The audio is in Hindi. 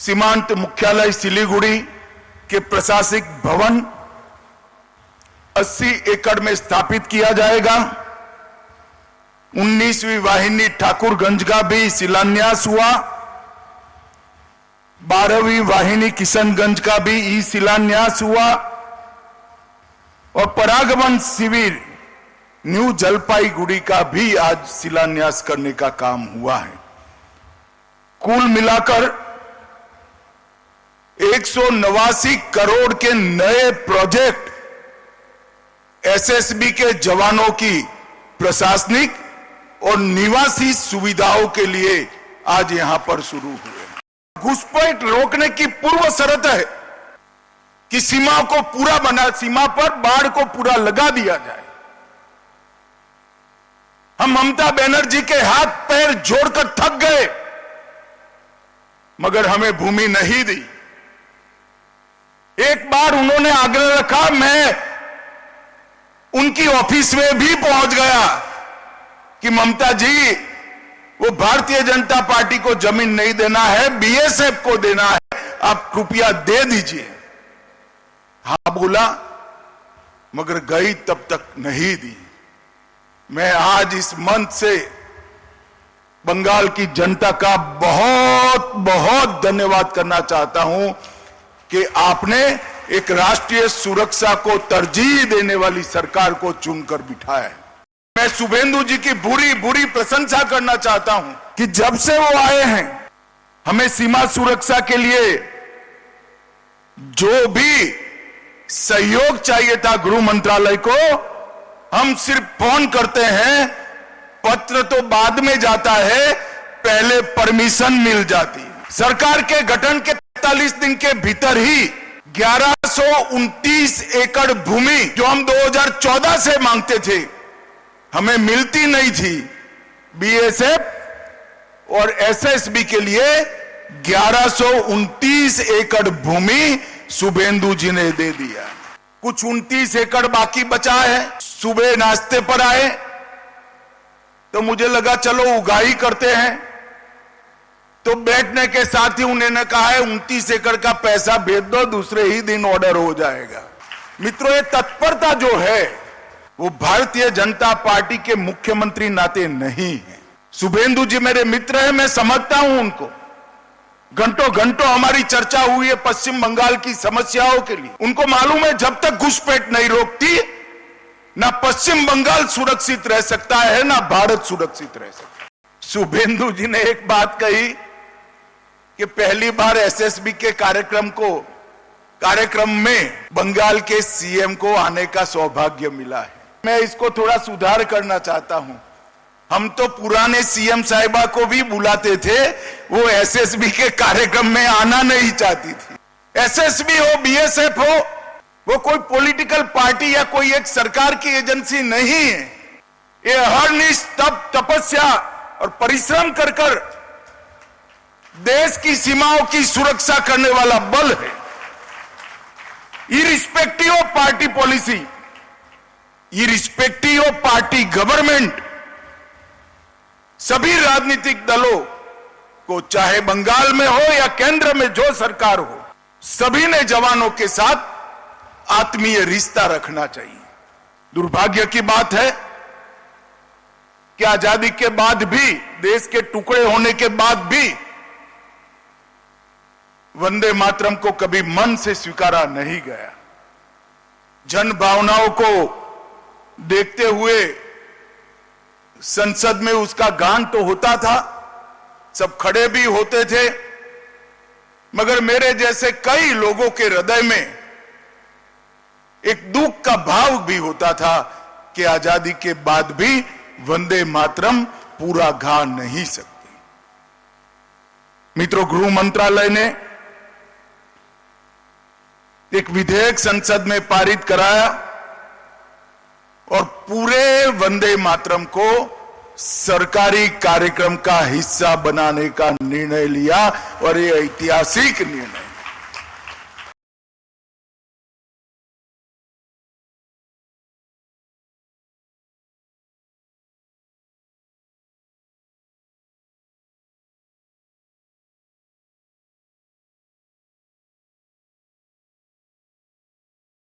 सीमांत मुख्यालय सिलीगुड़ी के प्रशासनिक भवन 80 एकड़ में स्थापित किया जाएगा। 19वीं वाहिनी ठाकुरगंज का भी शिलान्यास हुआ। 12वीं वाहिनी किशनगंज का भी शिलान्यास हुआ और परागमन शिविर न्यू जलपाईगुड़ी का भी आज शिलान्यास करने का काम हुआ है। कुल मिलाकर 189 करोड़ के नए प्रोजेक्ट एसएसबी के जवानों की प्रशासनिक और निवासी सुविधाओं के लिए आज यहां पर शुरू हुए। घुसपैठ रोकने की पूर्व शर्त है कि सीमा पर बाढ़ को पूरा लगा दिया जाए। हम ममता बनर्जी के हाथ पैर जोड़कर थक गए, मगर हमें भूमि नहीं दी। एक बार उन्होंने आग्रह रखा, मैं उनकी ऑफिस में भी पहुंच गया कि ममता जी, वो भारतीय जनता पार्टी को जमीन नहीं देना है, बीएसएफ को देना है, आप कृपया दे दीजिए। हाँ बोला, मगर गई तब तक नहीं दी। मैं आज इस मंच से बंगाल की जनता का बहुत बहुत धन्यवाद करना चाहता हूं कि आपने एक राष्ट्रीय सुरक्षा को तरजीह देने वाली सरकार को चुनकर बिठाया है। मैं शुभेंदु जी की बुरी प्रशंसा करना चाहता हूं कि जब से वो आए हैं, हमें सीमा सुरक्षा के लिए जो भी सहयोग चाहिए था गृह मंत्रालय को, हम सिर्फ फोन करते हैं, पत्र तो बाद में जाता है, पहले परमिशन मिल जाती है। सरकार के गठन के 43 दिन के भीतर ही 1129 एकड़ भूमि जो हम 2014 से मांगते थे, हमें मिलती नहीं थी। बीएसएफ और एसएसबी के लिए 1129 एकड़ भूमि शुभेंदु जी ने दे दिया। कुछ 29 एकड़ बाकी बचा है। सुबह नाश्ते पर आए तो मुझे लगा चलो उगाही करते हैं, तो बैठने के साथ ही उन्होंने कहा है 29 एकड़ का पैसा भेज दो, दूसरे ही दिन ऑर्डर हो जाएगा। मित्रों, ये तत्परता जो है वो भारतीय जनता पार्टी के मुख्यमंत्री नाते नहीं है। शुभेंदु जी मेरे मित्र हैं, मैं समझता हूं उनको। घंटों घंटों हमारी चर्चा हुई है पश्चिम बंगाल की समस्याओं के लिए। उनको मालूम है जब तक घुसपैठ नहीं रोकती, ना पश्चिम बंगाल सुरक्षित रह सकता है, ना भारत सुरक्षित रह सकता है। शुभेंदु जी ने एक बात कही कि पहली बार एसएसबी के कार्यक्रम में बंगाल के सीएम को आने का सौभाग्य मिला है। मैं इसको थोड़ा सुधार करना चाहता हूं। हम तो पुराने सीएम साहिबा को भी बुलाते थे, वो एसएसबी के कार्यक्रम में आना नहीं चाहती थी। एसएसबी हो, बीएसएफ हो, वो कोई पॉलिटिकल पार्टी या कोई एक सरकार की एजेंसी नहीं है। ये अहर्निश तपस्या और परिश्रम कर देश की सीमाओं की सुरक्षा करने वाला बल है। Irrespective of party policy, irrespective of party government, सभी राजनीतिक दलों को, चाहे बंगाल में हो या केंद्र में जो सरकार हो, सभी ने जवानों के साथ आत्मीय रिश्ता रखना चाहिए। दुर्भाग्य की बात है कि आजादी के बाद भी, देश के टुकड़े होने के बाद भी वंदे मातरम को कभी मन से स्वीकारा नहीं गया। जन भावनाओं को देखते हुए संसद में उसका गान तो होता था, सब खड़े भी होते थे, मगर मेरे जैसे कई लोगों के हृदय में एक दुख का भाव भी होता था कि आजादी के बाद भी वंदे मातरम पूरा गा नहीं सकती। मित्रों, गृह मंत्रालय ने एक विधेयक संसद में पारित कराया और पूरे वंदे मातरम को सरकारी कार्यक्रम का हिस्सा बनाने का निर्णय लिया, और ये ऐतिहासिक निर्णय।